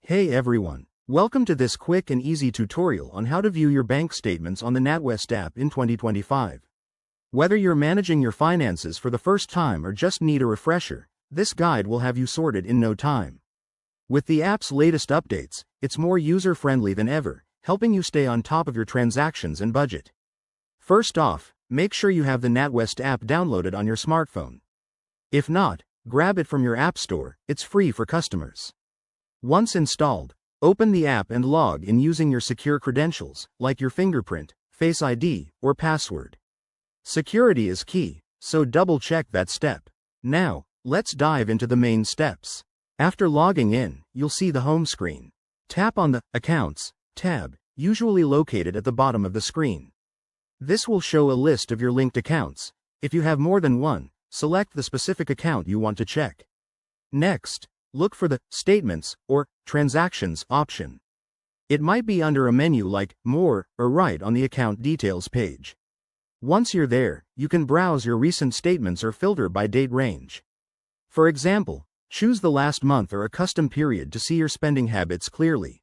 Hey everyone, welcome to this quick and easy tutorial on how to view your bank statements on the NatWest app in 2025. Whether you're managing your finances for the first time or just need a refresher, this guide will have you sorted in no time. With the app's latest updates, it's more user-friendly than ever, helping you stay on top of your transactions and budget. First off, make sure you have the NatWest app downloaded on your smartphone. If not, grab it from your app store, it's free for customers. Once installed, open the app and log in using your secure credentials, like your fingerprint, Face ID, or password. Security is key, so double-check that step. Now, let's dive into the main steps. After logging in, you'll see the home screen. Tap on the Accounts tab, usually located at the bottom of the screen. This will show a list of your linked accounts. If you have more than one, select the specific account you want to check. Next, look for the Statements or Transactions option. It might be under a menu like More or right on the Account Details page. Once you're there, you can browse your recent statements or filter by date range. For example, choose the last month or a custom period to see your spending habits clearly.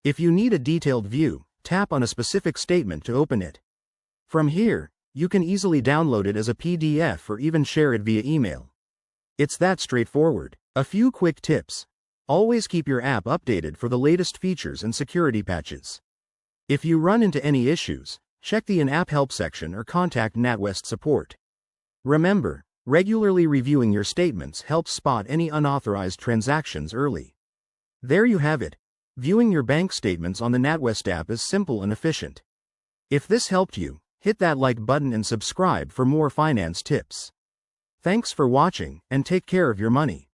If you need a detailed view, tap on a specific statement to open it. From here, you can easily download it as a PDF or even share it via email. It's that straightforward. A few quick tips. Always keep your app updated for the latest features and security patches. If you run into any issues, check the in-app help section or contact NatWest support. Remember, regularly reviewing your statements helps spot any unauthorized transactions early. There you have it. Viewing your bank statements on the NatWest app is simple and efficient. If this helped you, hit that like button and subscribe for more finance tips. Thanks for watching, and take care of your money.